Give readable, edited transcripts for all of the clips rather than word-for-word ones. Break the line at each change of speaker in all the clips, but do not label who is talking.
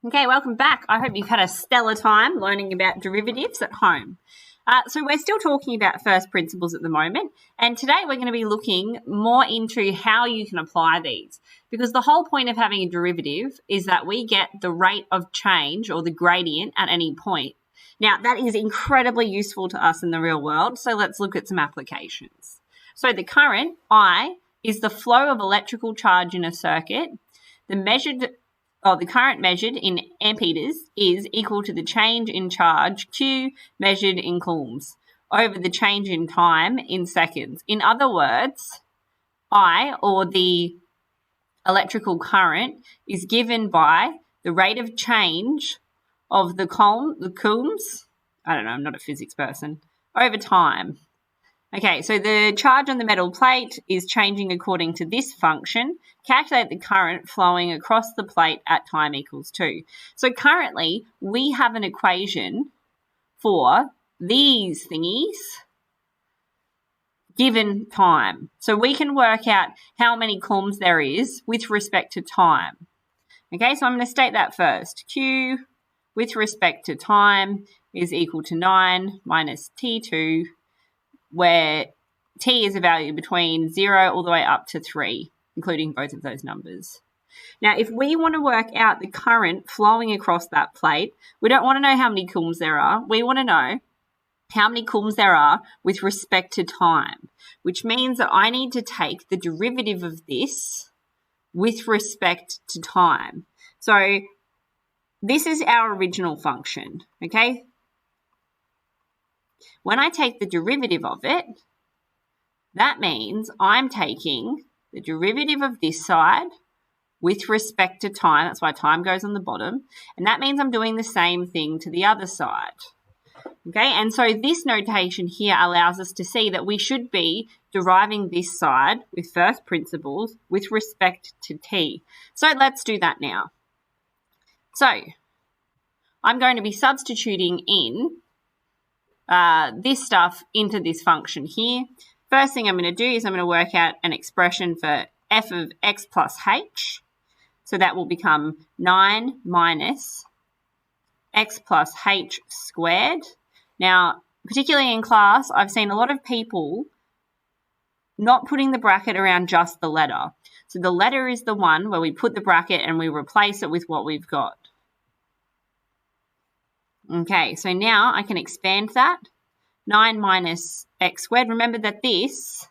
Okay, welcome back. I hope you've had a stellar time learning about derivatives at home. So we're still talking about first principles at the moment, and today we're going to be looking more into how you can apply these, because the whole point of having a derivative is that we get the rate of change or the gradient at any point. Now, that is incredibly useful to us in the real world, so let's look at some applications. So the current, I, is the flow of electrical charge in a circuit. The current measured in amperes is equal to the change in charge, Q, measured in coulombs, over the change in time in seconds. In other words, I, or the electrical current, is given by the rate of change of the coulombs, I don't know, I'm not a physics person, over time. Okay, so the charge on the metal plate is changing according to this function. Calculate the current flowing across the plate at time equals 2. So currently, we have an equation for these thingies given time. So we can work out how many coulombs there is with respect to time. Okay, so I'm going to state that first. Q with respect to time is equal to 9 minus T2, where T is a value between 0 all the way up to 3, including both of those numbers. Now, if we want to work out the current flowing across that plate, we don't want to know how many coulombs there are. We want to know how many coulombs there are with respect to time, which means that I need to take the derivative of this with respect to time. So this is our original function, okay? When I take the derivative of it, that means I'm taking the derivative of this side with respect to time. That's why time goes on the bottom. And that means I'm doing the same thing to the other side. Okay, and so this notation here allows us to see that we should be deriving this side with first principles with respect to t. So let's do that now. So I'm going to be substituting in this stuff into this function here. First thing I'm going to do is I'm going to work out an expression for f of x plus h. So that will become 9 minus x plus h squared. Now, particularly in class, I've seen a lot of people not putting the bracket around just the letter. So the letter is the one where we put the bracket and we replace it with what we've got. Okay, so now I can expand that. 9 minus x squared. Remember that this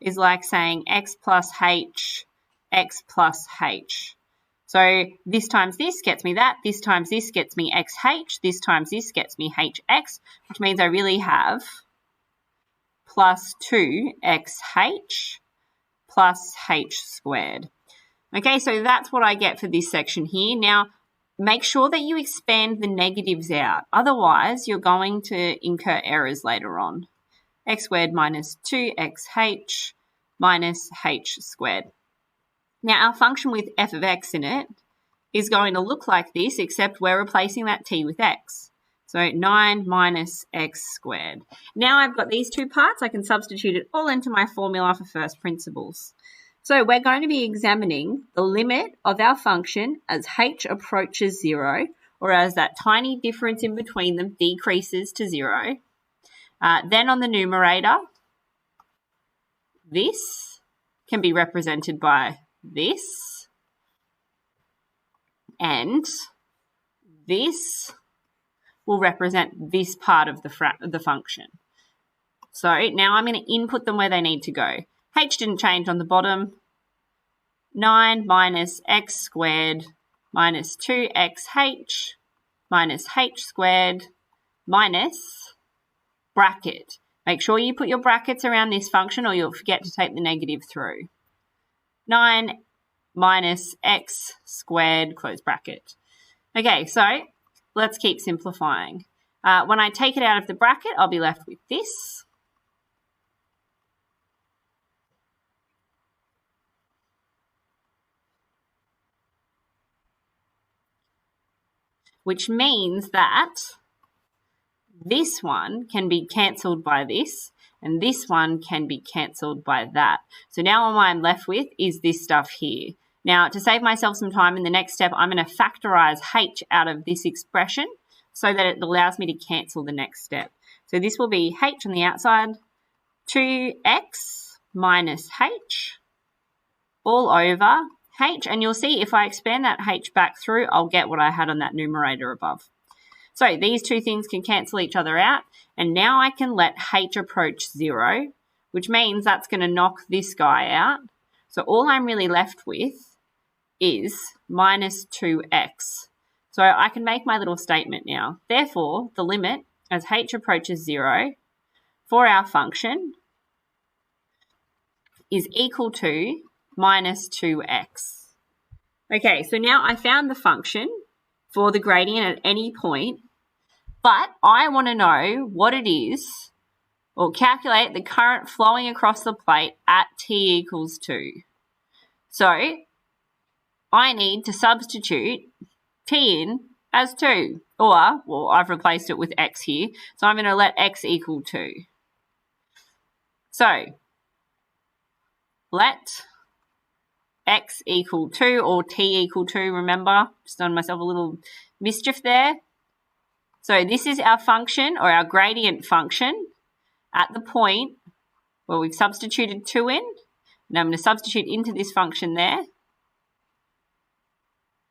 is like saying x plus h, x plus h. So this times this gets me that. This times this gets me xh. This times this gets me hx, which means I really have plus 2xh plus h squared. Okay, so that's what I get for this section here. Now, make sure that you expand the negatives out. Otherwise, you're going to incur errors later on. X squared minus 2xh minus h squared. Now, our function with f of x in it is going to look like this, except we're replacing that t with x. So 9 minus x squared. Now I've got these two parts. I can substitute it all into my formula for first principles. So we're going to be examining the limit of our function as h approaches 0, or as that tiny difference in between them decreases to 0. Then on the numerator, this can be represented by this, and this will represent this part of the function. So now I'm going to input them where they need to go. H didn't change on the bottom. 9 minus x squared minus 2xh minus h squared minus bracket. Make sure you put your brackets around this function or you'll forget to take the negative through. 9 minus x squared, close bracket. Okay, so let's keep simplifying. When I take it out of the bracket, I'll be left with this. Which means that this one can be cancelled by this, and this one can be cancelled by that. So now all I'm left with is this stuff here. Now, to save myself some time in the next step, I'm going to factorize h out of this expression so that it allows me to cancel the next step. So this will be h on the outside, 2x minus h all over h. And you'll see if I expand that h back through, I'll get what I had on that numerator above. So these two things can cancel each other out. And now I can let h approach 0, which means that's going to knock this guy out. So all I'm really left with is minus 2x. So I can make my little statement now. Therefore, the limit as h approaches 0 for our function is equal to minus 2x. Okay, so now I found the function for the gradient at any point, but I want to know what it is, or calculate the current flowing across the plate at t equals 2. So I need to substitute t in as 2, or, well, I've replaced it with x here, so I'm going to let x equal 2. So let x equal 2, or t equal 2, remember, just done myself a little mischief there. So this is our function, or our gradient function, at the point where we've substituted 2 in. Now I'm going to substitute into this function there,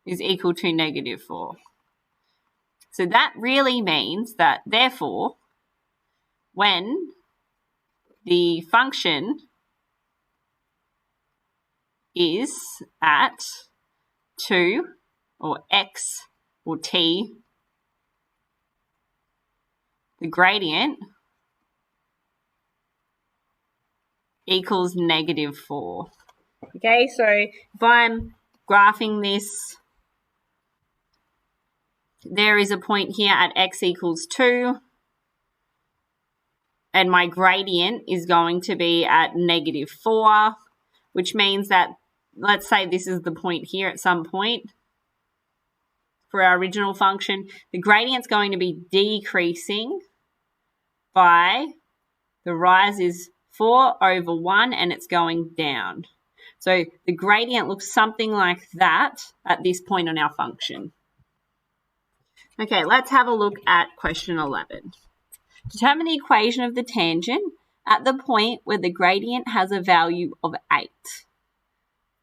is equal to negative 4. So that really means that, therefore, when the function is at 2, or x, or t, the gradient equals negative 4. Okay, so if I'm graphing this, there is a point here at x equals 2, and my gradient is going to be at negative 4, which means that, let's say this is the point here at some point for our original function, the gradient's going to be decreasing by, the rise is 4 over 1, and it's going down. So the gradient looks something like that at this point on our function. Okay, let's have a look at question 11. Determine the equation of the tangent at the point where the gradient has a value of 8.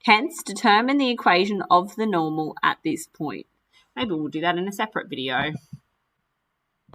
Hence, determine the equation of the normal at this point. Maybe we'll do that in a separate video.